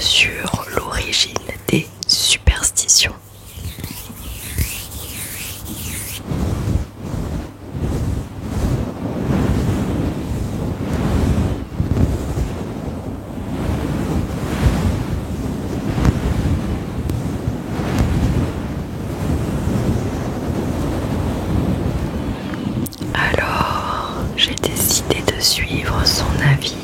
sur l'origine des superstitions. Alors, j'ai décidé de suivre son avis,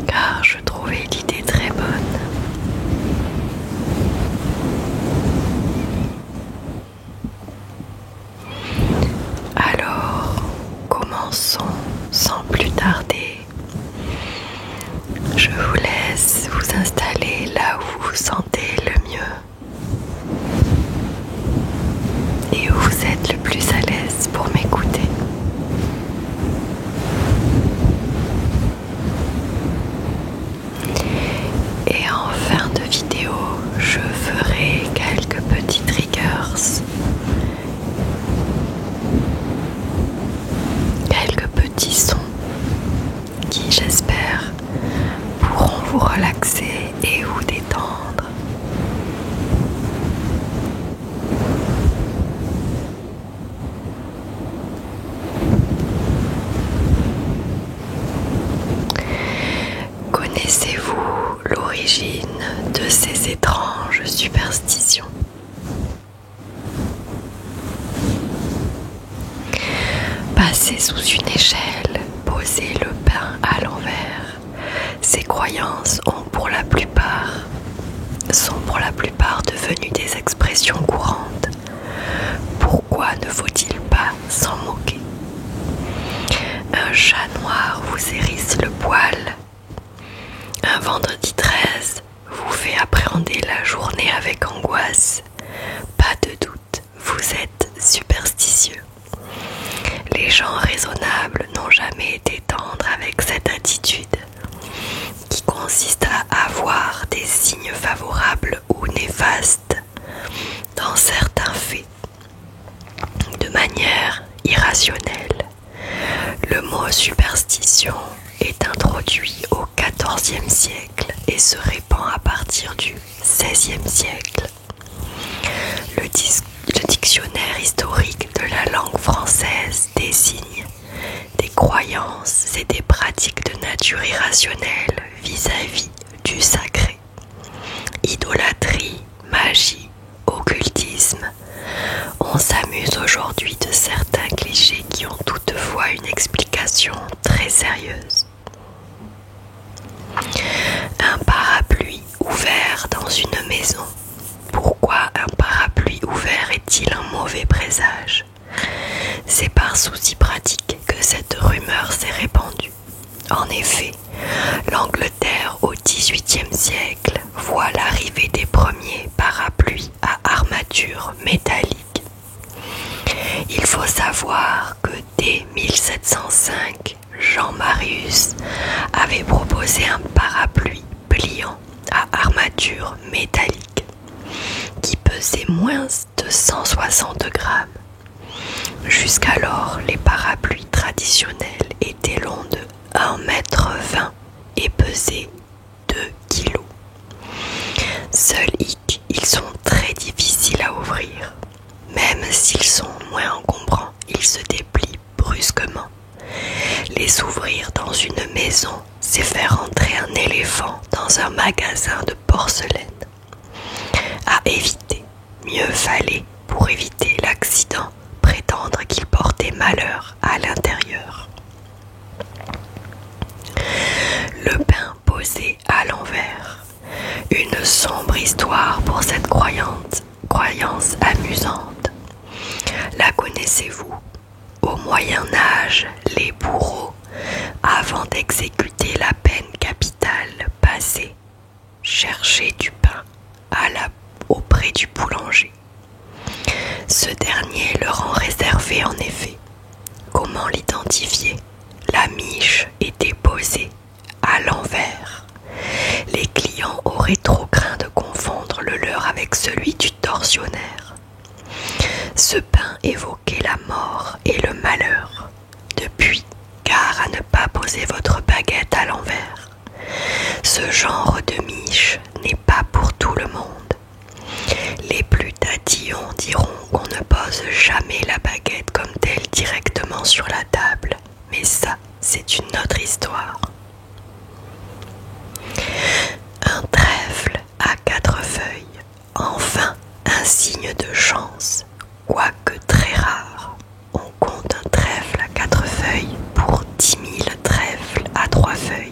car je trouvais l'idée très bonne. Alors, commençons sans plus tarder. Je vous laisse vous installer là où vous vous sentez le mieux et où vous êtes le plus à l'aise pour m'écouter. Et en fin de vidéo, je ferai quelques petits triggers, quelques petits sons qui, j'espère, pourront vous relaxer et vous détendre. Connaissez-vous l'origine de ces étranges superstitions? Passez sous une échelle, posez le pain à l'envers. Ces croyances sont pour la plupart devenues des expressions courantes. Pourquoi ne faut-il pas s'en moquer? Un chat noir vous hérisse le poil. Un vendredi 13 vous fait appréhender la journée avec angoisse. Pas de doute, vous êtes superstitieux. Les gens raisonnables n'ont jamais été tendres avec cette attitude, qui consiste à avoir des signes favorables ou néfastes dans certains faits, de manière irrationnelle. Le mot superstition est introduit au XIVe siècle et se répand à partir du XVIe siècle. Le dictionnaire historique de la langue française désigne des croyances et des pratiques de nature irrationnelle vis-à-vis du sacré. Idolâtrie, magie, occultisme. On s'amuse aujourd'hui de certains clichés qui ont toutefois une explication très sérieuse. Un parapluie ouvert dans une maison. Pourquoi un parapluie ouvert est-il un mauvais présage? C'est par souci pratique que cette rumeur s'est répandue. En effet, l'Angleterre au XVIIIe siècle voit l'arrivée des premiers parapluies à armature métallique. Il faut savoir que dès 1705, Jean Marius avait proposé un parapluie pliant à armature métallique qui pesait moins de 160 grammes. Jusqu'alors, les parapluies traditionnels étaient longs de 1,20 m et pesaient 2 kg. Seul hic, ils sont très difficiles à ouvrir. Même s'ils sont moins encombrants, ils se déplient brusquement. Les ouvrir dans une maison, c'est faire entrer un éléphant dans un magasin de porcelaine. À éviter, mieux fallait, pour éviter l'accident, prétendre qu'il portait malheur à l'intérieur. Le pain posé à l'envers. Une sombre histoire pour cette croyance amusante. La connaissez-vous? Au Moyen-Âge, les bourreaux, avant d'exécuter la peine capitale, passaient chercher du pain auprès du boulanger. Ce dernier leur en réservait en effet. Comment l'identifier? La miche était posée à l'envers. Les clients auraient trop craint de confondre le leur avec celui du tortionnaire. Ce pain évoquait la mort et le malheur. Depuis, gare à ne pas poser votre baguette à l'envers. Ce genre de miche n'est pas pour tout le monde. Les plus tatillons diront qu'on ne pose jamais la baguette comme telle directement sur la table, mais ça, c'est une autre histoire. Un trèfle à 4 feuilles, enfin un signe de chance, quoique très rare. On compte un trèfle à 4 feuilles pour 10 000 trèfles à 3 feuilles,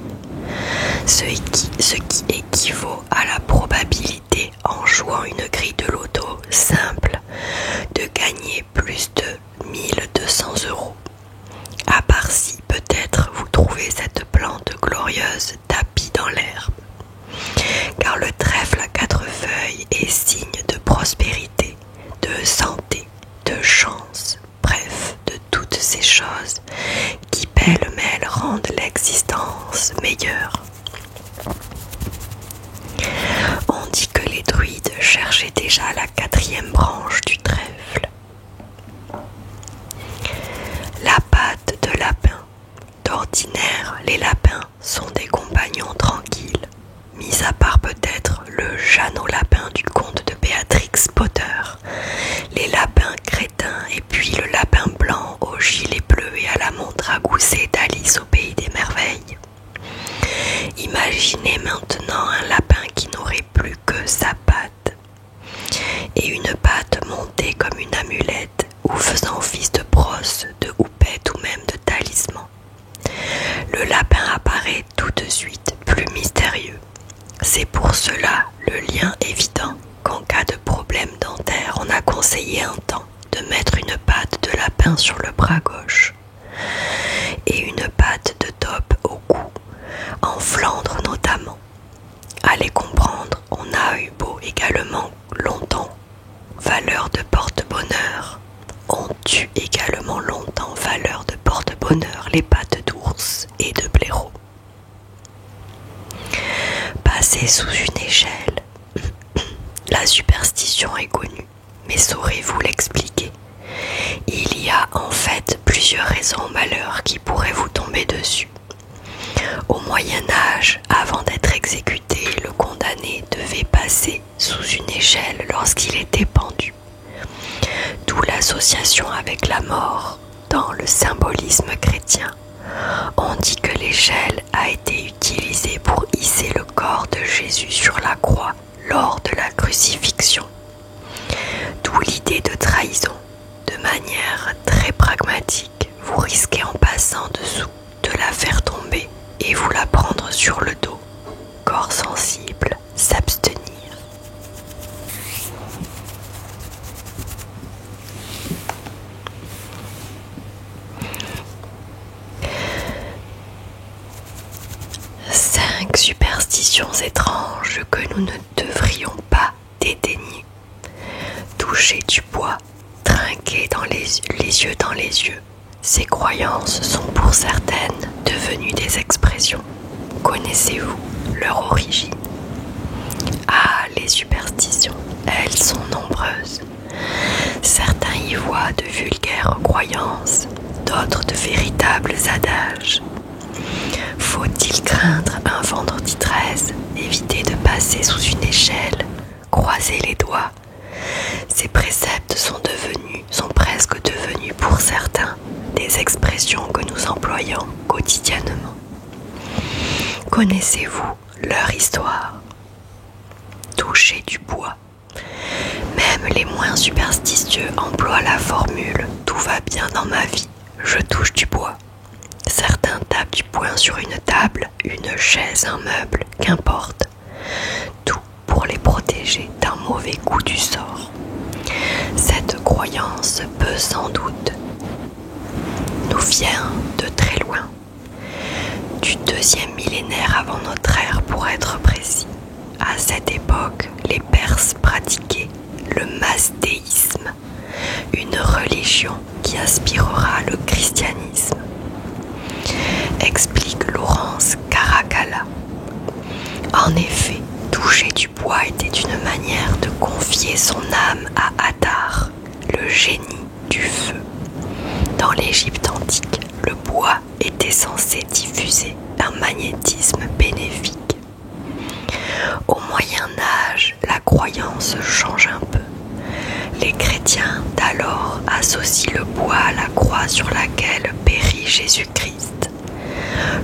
ce qui équivaut à la probabilité, en jouant une grille de loto simple, de gagner plus de 1200 €. À part si peut-être vous trouvez cette plante glorieuse tapie dans l'herbe. Car le trèfle à 4 feuilles est signe de prospérité, de santé, de chance, bref, de toutes ces choses qui pêle-mêle rendent l'existence meilleure. On dit que les druides cherchaient déjà la 4e branche du trèfle. La patte de lapin. D'ordinaire, les lapins sont des compagnons tranquilles, mis à part peut-être le Jeannot lapin du conte de Béatrix Potter, les lapins crétins et puis le lapin blanc au gilet bleu et à la montre ragoussée d'Alice au pays des merveilles. Imaginez maintenant un lapin qui n'aurait plus que sa patte, et une patte montée comme une amulette ou faisant office de brosse, de houppette ou même de talisman. Le lapin apparaît tout de suite plus mystérieux. C'est pour cela le lien évident qu'en cas de problème dentaire, on a conseillé un temps de mettre une patte de lapin sur le bras gauche et une patte de taupe au cou, en Flandre notamment. Allez comprendre, on a eu beau également longtemps valeur de porte-bonheur. On tue également longtemps valeur de porte-bonheur les pattes d'ours et de blaireau. Passer sous une échelle. La superstition est connue, mais saurez-vous l'expliquer? Il y a en fait plusieurs raisons au malheur qui pourraient vous tomber dessus. Au Moyen-Âge, avant d'être exécuté, le condamné devait passer sous une échelle lorsqu'il était pendu. D'où l'association avec la mort dans le symbolisme chrétien. On dit que l'échelle a été utilisée pour hisser le corps de Jésus sur la croix lors de la crucifixion. D'où l'idée de trahison. De manière très pragmatique, vous risquez en passant dessous de la faire tomber et vous la prendre sur le dos. Corps sensible, s'abstenir. Cinq superstitions étranges que nous ne devrions pas dédaigner. Toucher du bois, trinquer dans les yeux dans les yeux. Ces croyances sont pour certaines devenues des expressions. Connaissez-vous leur origine? Ah, les superstitions, elles sont nombreuses. Certains y voient de vulgaires croyances, d'autres de véritables adages. Faut-il craindre un vendredi 13, éviter de passer sous une échelle, croiser les doigts? Ces préceptes sont presque devenus pour certains des expressions que nous employons quotidiennement. Connaissez-vous leur histoire? Toucher du bois. Même les moins superstitieux emploient la formule « tout va bien dans ma vie, je touche du bois ». Certains tapent du poing sur une table, une chaise, un meuble, qu'importe. Tout pour les protéger d'un mauvais coup du sort. Cette croyance peut sans doute nous vient de très loin, du 2e millénaire avant notre ère pour être précis. À cette époque, les Perses pratiquaient le mastéisme, une religion qui aspirera le christianisme. Explique Laurence Caracalla. En effet, toucher du bois était une manière de confier son âme à Hathor, le génie du feu. Dans l'Égypte antique, le bois était censé diffuser un magnétisme bénéfique. croyance change un peu. Les chrétiens d'alors associent le bois à la croix sur laquelle périt Jésus-Christ.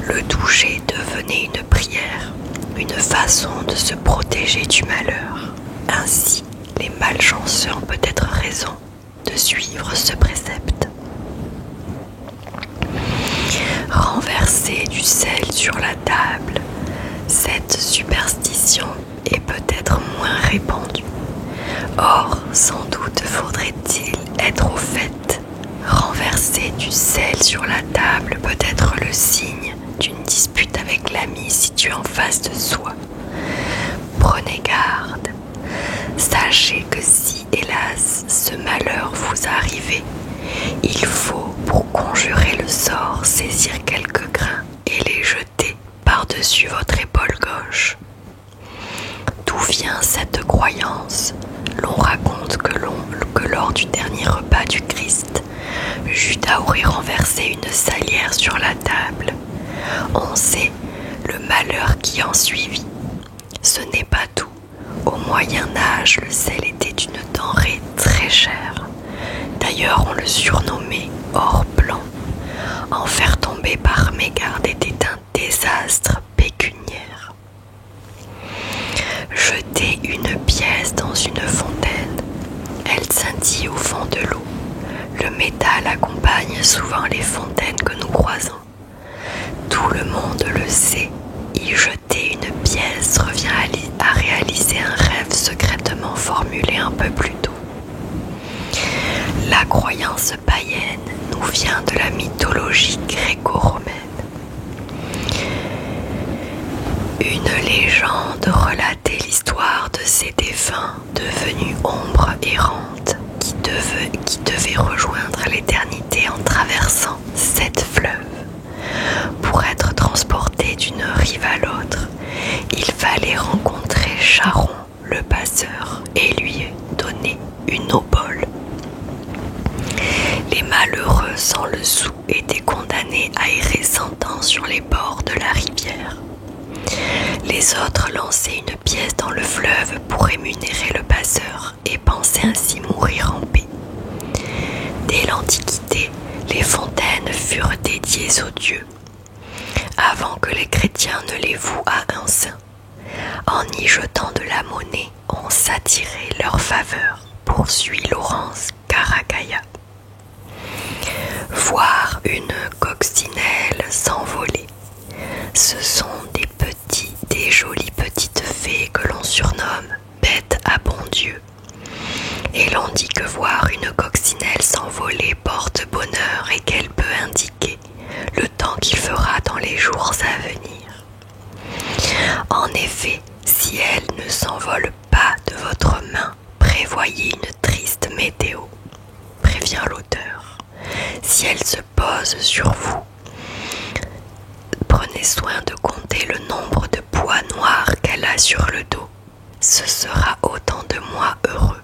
Le toucher devenait une prière, une façon de se protéger du malheur. Ainsi, les malchanceux ont peut-être raison de suivre ce précepte. Renverser du sel sur la table, cette superstition est peut-être moins répandue. Or, sans doute faudrait-il être au fait. Renverser du sel sur la table peut être le signe d'une dispute avec l'ami situé en face de soi. Prenez garde. Sachez que si, hélas, ce malheur vous arrive, il faut, pour conjurer le sort, saisir quelques grains et les jeter par-dessus votre épaule gauche. D'où vient cette croyance ? L'on raconte que lors du dernier repas du Christ, Judas aurait renversé une salière sur la table. On sait le malheur qui en suivit. Ce n'est pas tout. Au Moyen-Âge, le sel était une denrée très chère. D'ailleurs, on le surnommait or blanc. En faire tomber par mégarde était un désastre pécuniaire. Jeter une pièce dans une fontaine, elle scintille au fond de l'eau. Le métal accompagne souvent les fontaines que nous croisons. Tout le monde le sait, y jeter une pièce revient à réaliser un rêve secrètement formulé un peu plus tôt. La croyance païenne nous vient de la mythologie gréco-romaine. Une légende relatait l'histoire de ces défunts devenus ombres errantes qui devaient rejoindre l'éternité en traversant 7 fleuves. Pour être transportés d'une rive à l'autre, il fallait rencontrer Charon, le passeur, et lui donner une obole. Les malheureux sans le sou étaient condamnés à errer 100 ans sur les bords de la rivière. Les autres lançaient une pièce dans le fleuve pour rémunérer le passeur et pensaient ainsi mourir en paix. Dès l'Antiquité, les fontaines furent dédiées aux dieux, avant que les chrétiens ne les vouent à un saint. En y jetant de la monnaie, on s'attirait leur faveur, poursuit Laurence Caracalla. Voir une coccinelle s'envoler, ce sont des jolies petites fées que l'on surnomme bêtes à bon Dieu. Et l'on dit que voir une coccinelle s'envoler porte bonheur et qu'elle peut indiquer le temps qu'il fera dans les jours à venir. En effet, si elle ne s'envole pas de votre main, prévoyez une triste météo, prévient l'auteur. Si elle se pose sur vous, prenez soin de compter le nombre de pois noirs qu'elle a sur le dos. Ce sera autant de mois heureux.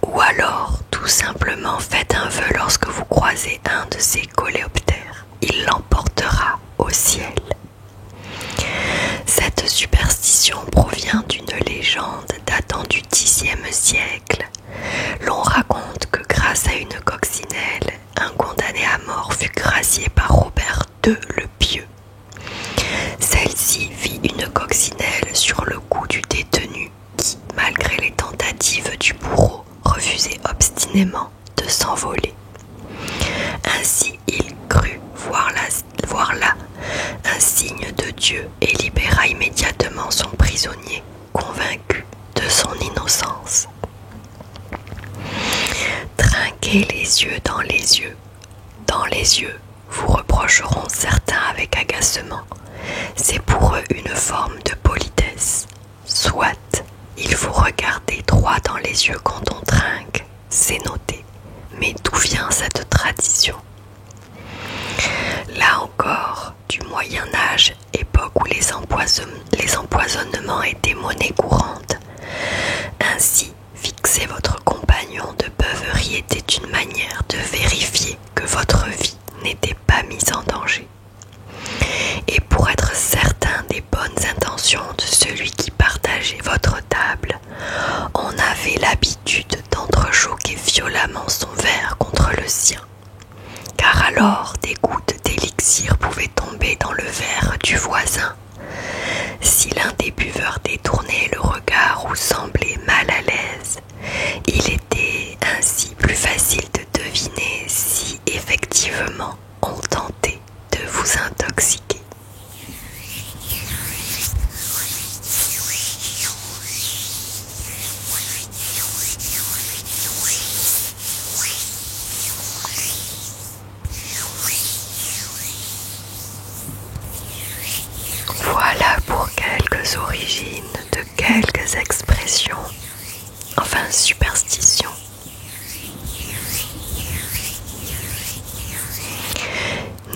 Ou alors, tout simplement faites un vœu lorsque vous croisez un de ces coléoptères. Il l'emportera au ciel. Cette superstition provient d'une légende datant du Xe siècle. L'on raconte que grâce à une coccinelle, un condamné à mort fut gracié par Robert II le Pieux. Celle-ci vit une coccinelle sur le cou du détenu qui, malgré les tentatives du bourreau, refusait obstinément de s'envoler. Ainsi, il crut voir là un signe de Dieu et libéra immédiatement son prisonnier, convaincu de son innocence. Trinquez les yeux, vous reprocheront certains avec agacement. C'est pour eux une forme de politesse. Soit, il faut regarder droit dans les yeux quand on trinque, c'est noté. Mais d'où vient cette tradition ? Là encore, du Moyen-Âge, époque où les empoisonnements étaient monnaie courante. Ainsi, fixer votre compagnon de beuverie était une manière de vérifier que votre vie n'était pas mise en danger. Et pour être certain des bonnes intentions de celui qui partageait votre table, Alors des gouttes d'élixir pouvaient tomber dans le verre du voisin. Si l'un des buveurs détournait le regard ou semblait mal à l'aise, il était ainsi plus facile de deviner si effectivement on tentait de vous intoxiquer. Voilà pour quelques origines de quelques expressions, enfin superstitions.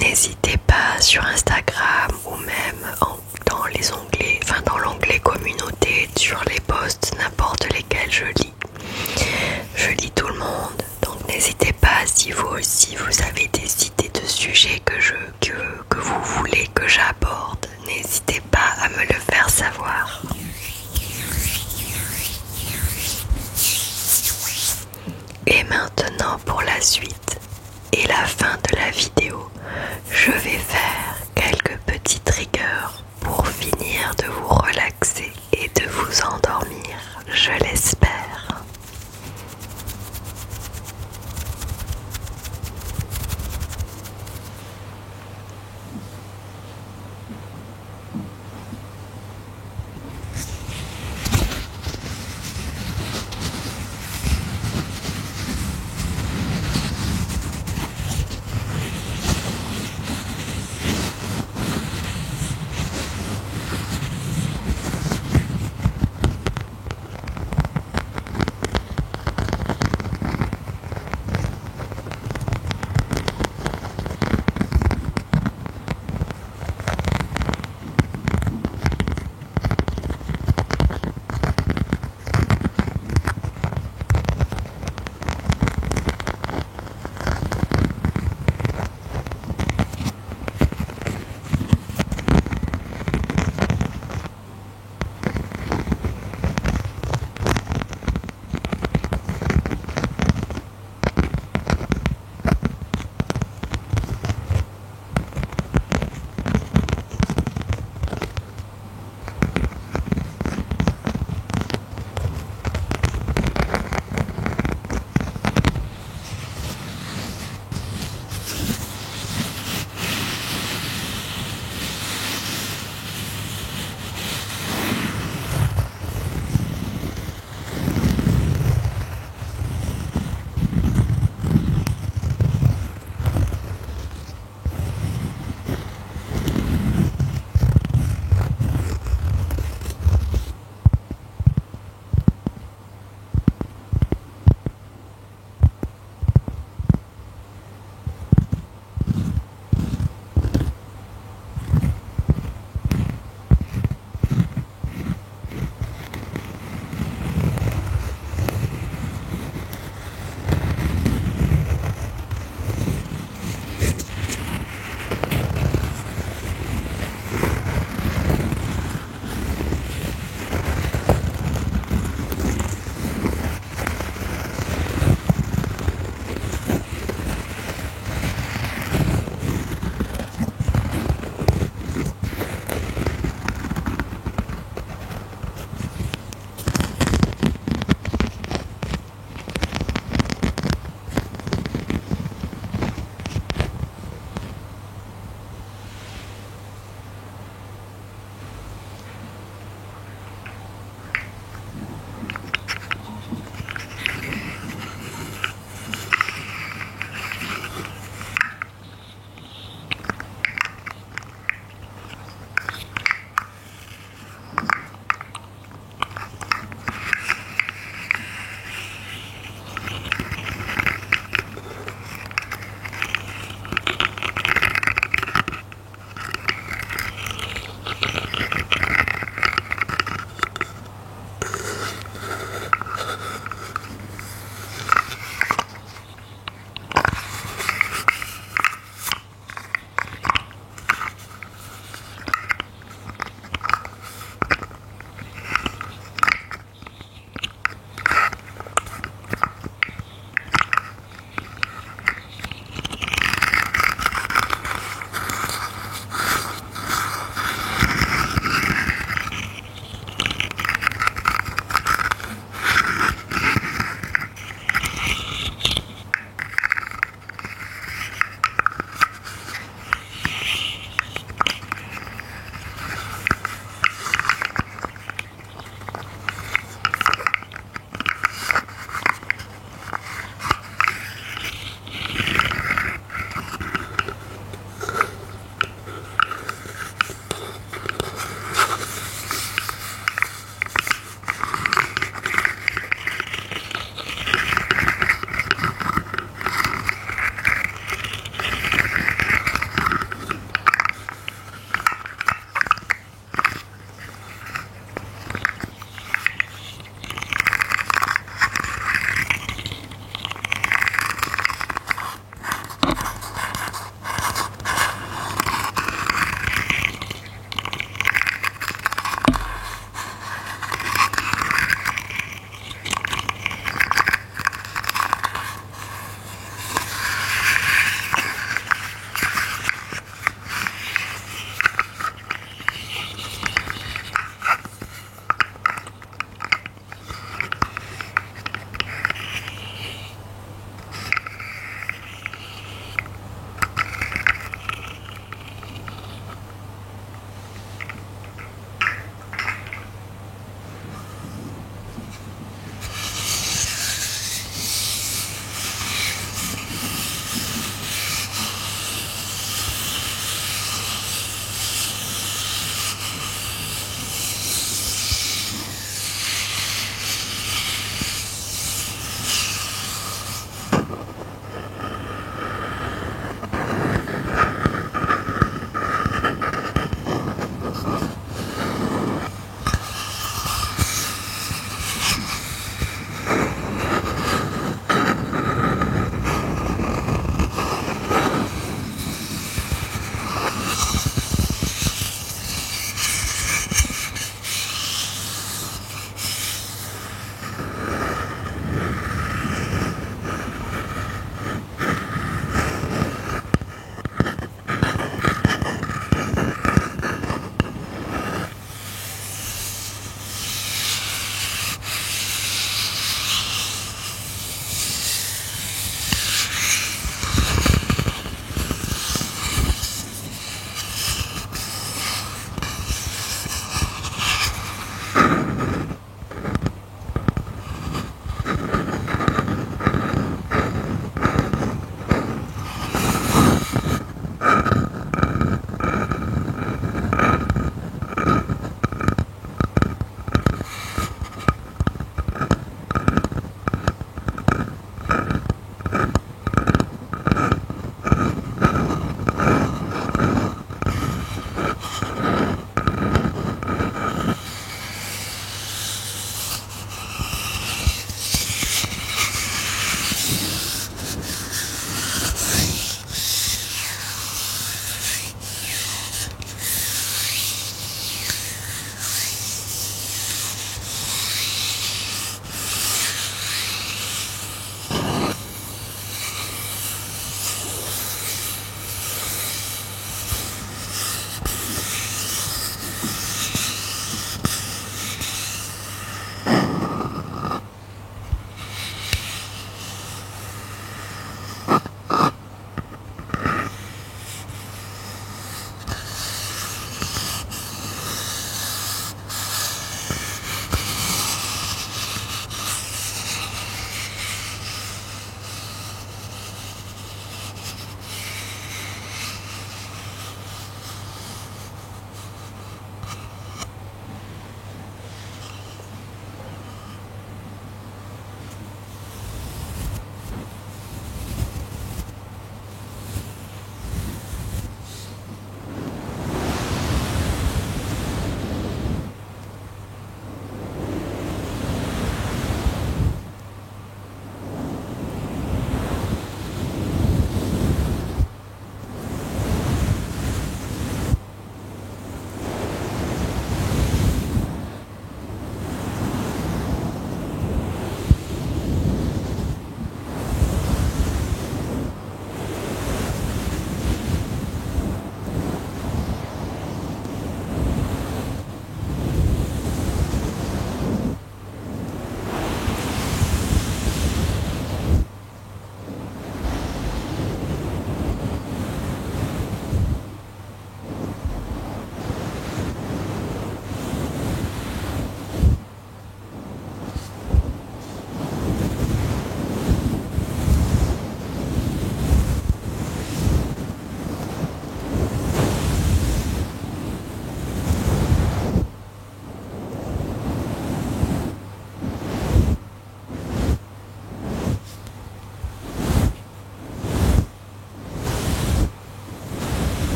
N'hésitez pas sur Instagram ou même dans les onglets, dans l'onglet communauté, sur les posts, n'importe lesquels je lis. Je lis tout le monde, donc n'hésitez pas si vous aussi vous avez des idées de sujets que vous voulez que j'aborde. N'hésitez pas à me le faire savoir. Et maintenant pour la suite et la fin de la vidéo, je vais faire quelques petits triggers pour finir de vous relaxer et de vous endormir, je l'espère.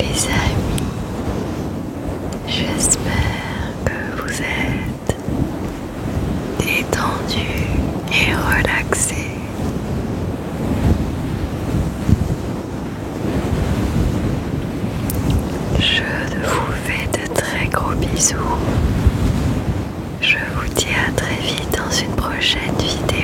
Les amis, j'espère que vous êtes détendus et relaxés. Je vous fais de très gros bisous. Je vous dis à très vite dans une prochaine vidéo.